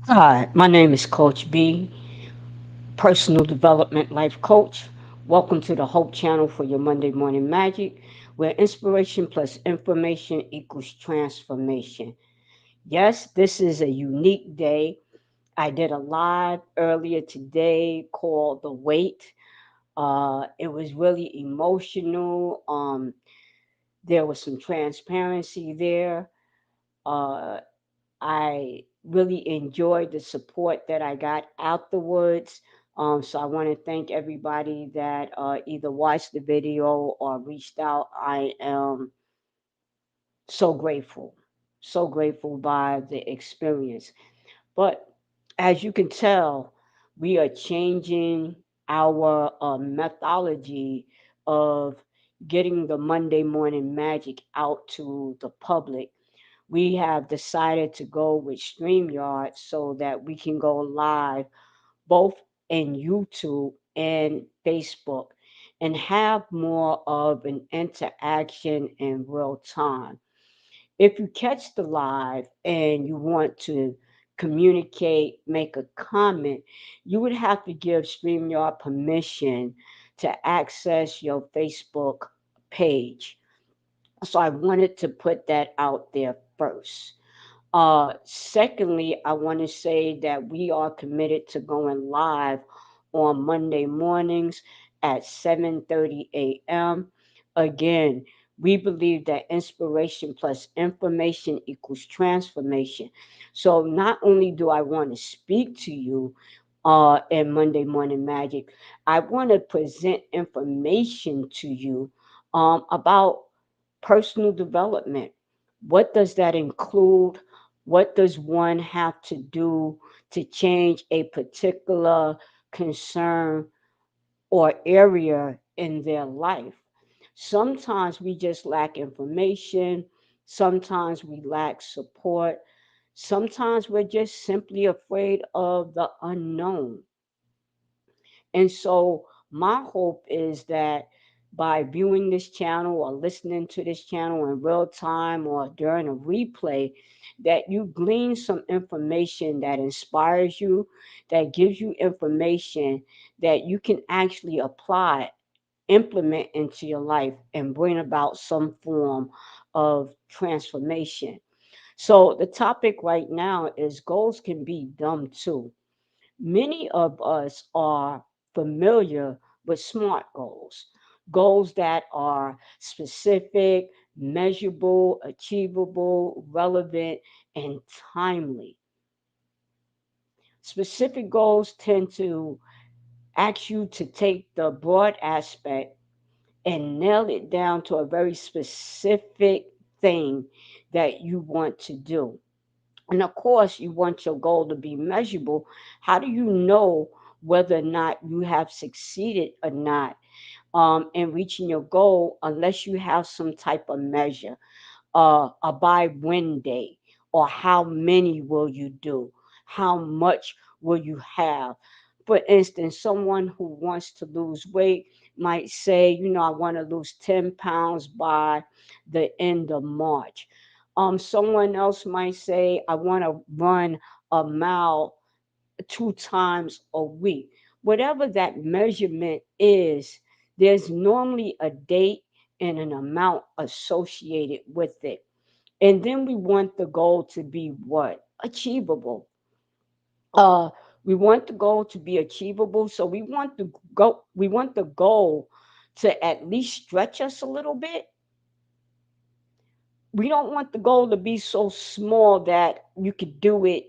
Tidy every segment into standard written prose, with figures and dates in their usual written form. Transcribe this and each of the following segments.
Hi, my name is Coach B, personal development life coach. Welcome to the Hope Channel for your Monday morning magic, where inspiration plus information equals transformation. Yes, this is a unique day. I did a live earlier today called The Wait. It was really emotional. There was some transparency there. Uh, I really enjoyed the support that I got afterwards. So I want to thank everybody that either watched the video or reached out. I am so grateful, so grateful by the experience. But as you can tell, we are changing our methodology of getting the Monday morning magic out to the public. We have decided to go with StreamYard so that we can go live both in YouTube and Facebook and have more of an interaction in real time. If you catch the live and you want to communicate, make a comment, you would have to give StreamYard permission to access your Facebook page. So I wanted to put that out there first. Secondly, I want to say that we are committed to going live on Monday mornings at 7:30 a.m. Again, we believe that inspiration plus information equals transformation. So not only do I want to speak to you in Monday Morning Magic, I want to present information to you about personal development. What does that include? What does one have to do to change a particular concern or area in their life? Sometimes we just lack information. Sometimes we lack support. Sometimes we're just simply afraid of the unknown. And so my hope is that by viewing this channel or listening to this channel in real time or during a replay, that you glean some information that inspires you, that gives you information that you can actually apply, implement into your life, and bring about some form of transformation. So the topic right now is goals can be dumb too. Many of us are familiar with SMART goals, goals that are specific, measurable, achievable, relevant, and timely. Specific goals tend to ask you to take the broad aspect and nail it down to a very specific thing that you want to do. And of course, you want your goal to be measurable. How do you know whether or not you have succeeded or not in reaching your goal unless you have some type of measure, a by when day, or how many will you do? How much will you have? For instance, someone who wants to lose weight might say, I want to lose 10 pounds by the end of March. Someone else might say, I want to run a mile 2 times a week. Whatever that measurement is, there's normally a date and an amount associated with it. And then we want the goal to be what? Achievable. Uh, we want the goal to be achievable. So we want the goal to at least stretch us a little bit. We don't want the goal to be so small that you could do it,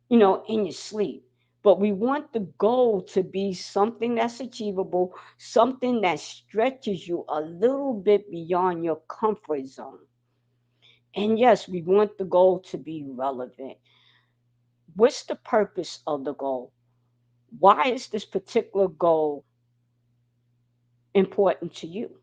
in your sleep. But we want the goal to be something that's achievable, something that stretches you a little bit beyond your comfort zone. And yes, we want the goal to be relevant. What's the purpose of the goal? Why is this particular goal important to you?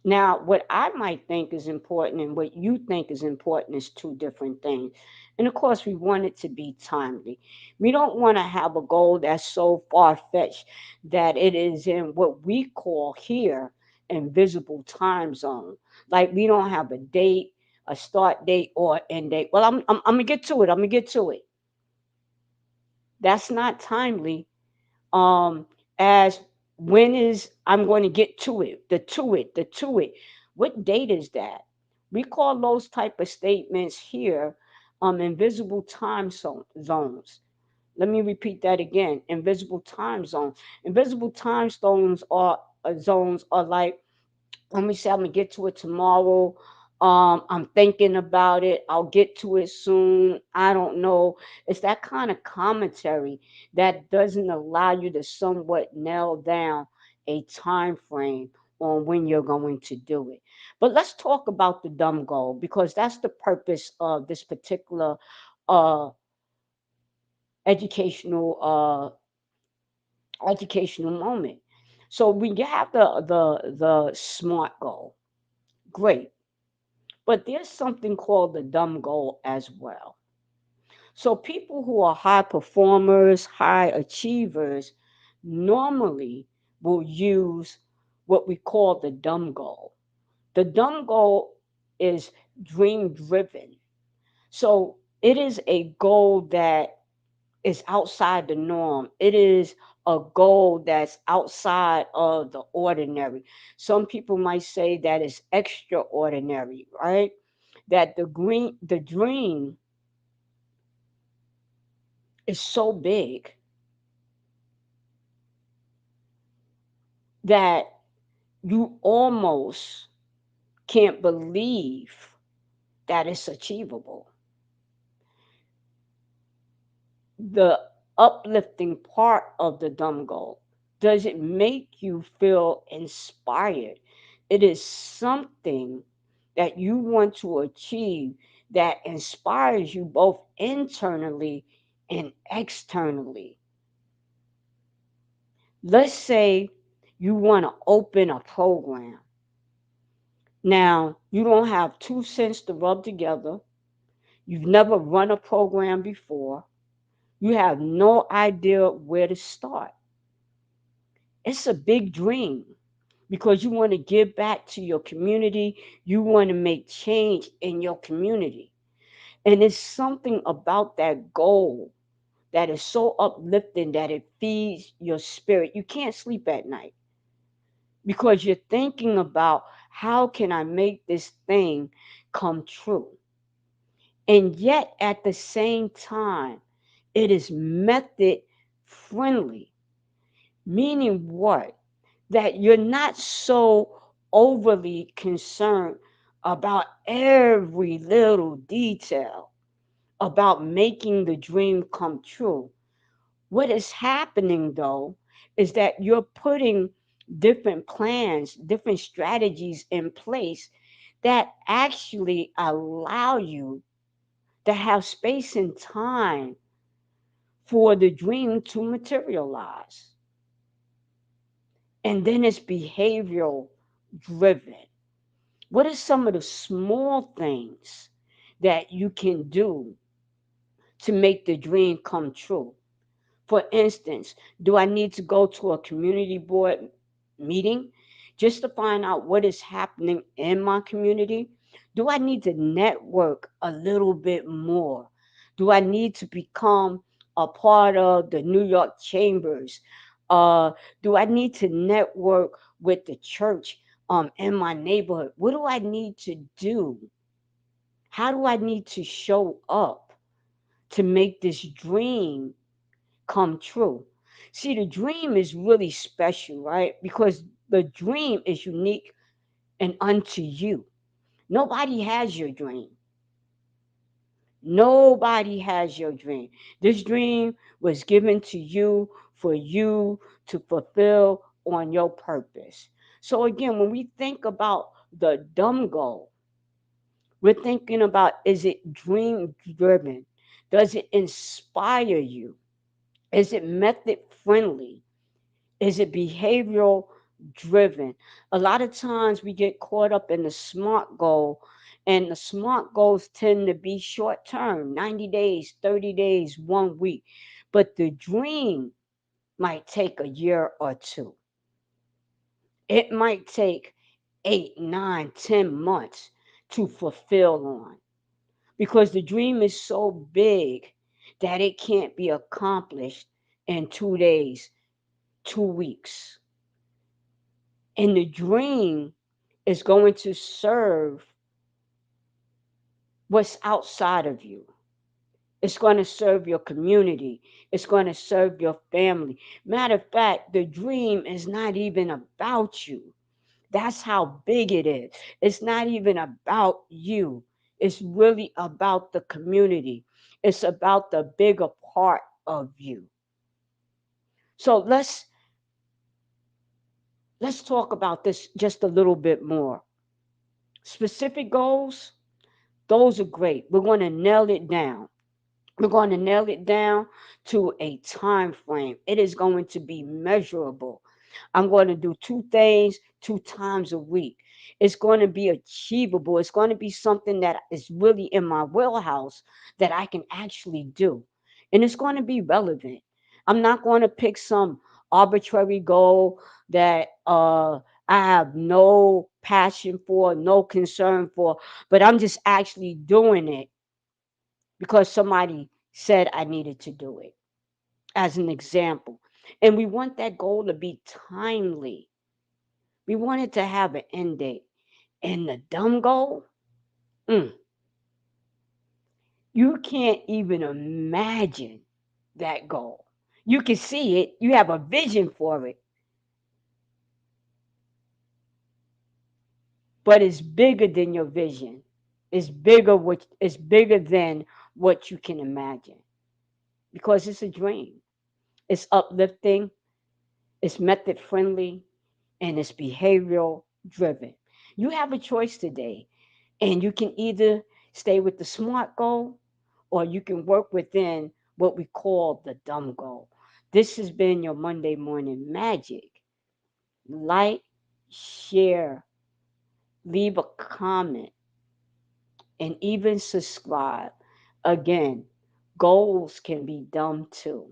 Now, what I might think is important and what you think is important is two different things. And of course, we want it to be timely. We don't want to have a goal that's so far fetched that it is in what we call here invisible time zone. Like we don't have a date, a start date, or end date. Well, I'm gonna get to it. I'm gonna get to it. That's not timely. Um, as when is I'm going to get to it, the to it. What date is that? We call those type of statements here invisible zones. Let me repeat that again. Invisible time zones. Invisible time zones are like when we say I'm gonna get to it tomorrow. I'm thinking about it. I'll get to it soon. I don't know. It's that kind of commentary that doesn't allow you to somewhat nail down a time frame on when you're going to do it. But let's talk about the dumb goal because that's the purpose of this particular uh, educational educational moment. So we have the smart goal. Great. But there's something called the dumb goal as well. So people who are high performers, high achievers, normally will use what we call the dumb goal. The dumb goal is dream driven. So it is a goal that is outside the norm. It is a goal that's outside of the ordinary. Some people might say that it's extraordinary, right? That the dream is so big that you almost can't believe that it's achievable. The uplifting part of the dumb goal, does it make you feel inspired? It is something that you want to achieve that inspires you both internally and externally. Let's say you want to open a program. Now, you don't have 2 cents to rub together. You've never run a program before. You have no idea where to start. It's a big dream because you want to give back to your community. You want to make change in your community. And it's something about that goal that is so uplifting that it feeds your spirit. You can't sleep at night because you're thinking about how can I make this thing come true? And yet at the same time, it is method friendly, meaning what? That you're not so overly concerned about every little detail about making the dream come true. What is happening though is that you're putting different plans, different strategies in place that actually allow you to have space and time for the dream to materialize. And then it's behavioral driven. What are some of the small things that you can do to make the dream come true? For instance, do I need to go to a community board meeting just to find out what is happening in my community? Do I need to network a little bit more? Do I need to become a part of the New York Chambers? Do I need to network with the church in my neighborhood? What do I need to do? How do I need to show up to make this dream come true? See, the dream is really special, right? Because the dream is unique and unto you. Nobody has your dream. Nobody has your dream. This dream was given to you for you to fulfill on your purpose. So, again, when we think about the dumb goal, we're thinking about, is it dream driven? Does it inspire you? Is it method friendly? Is it behavioral driven? A lot of times we get caught up in the SMART goal, and the SMART goals tend to be short term, 90 days, 30 days, 1 week. But the dream might take a year or two. It might take 8, 9, 10 months to fulfill on because the dream is so big that it can't be accomplished in 2 days, 2 weeks. And the dream is going to serve what's outside of you. It's going to serve your community. It's going to serve your family. Matter of fact, the dream is not even about you. That's how big it is. It's not even about you. It's really about the community. It's about the bigger part of you. So let's talk about this just a little bit more. Specific goals, those are great. We're going to nail it down. We're going to nail it down to a time frame. It is going to be measurable. I'm going to do two things 2 times a week. It's going to be achievable. It's going to be something that is really in my wheelhouse that I can actually do. And it's going to be relevant. I'm not going to pick some arbitrary goal that I have no passion for, no concern for, but I'm just actually doing it because somebody said I needed to do it, as an example. And we want that goal to be timely. We want it to have an end date. And the dumb goal, mm, you can't even imagine that goal. You can see it, you have a vision for it, but it's bigger than your vision. It's bigger than what you can imagine because it's a dream. It's uplifting, it's method friendly, and it's behavioral driven. You have a choice today, and you can either stay with the smart goal or you can work within what we call the dumb goal. This has been your Monday Morning Magic. Like, share, leave a comment, and even subscribe. Again, goals can be dumb too.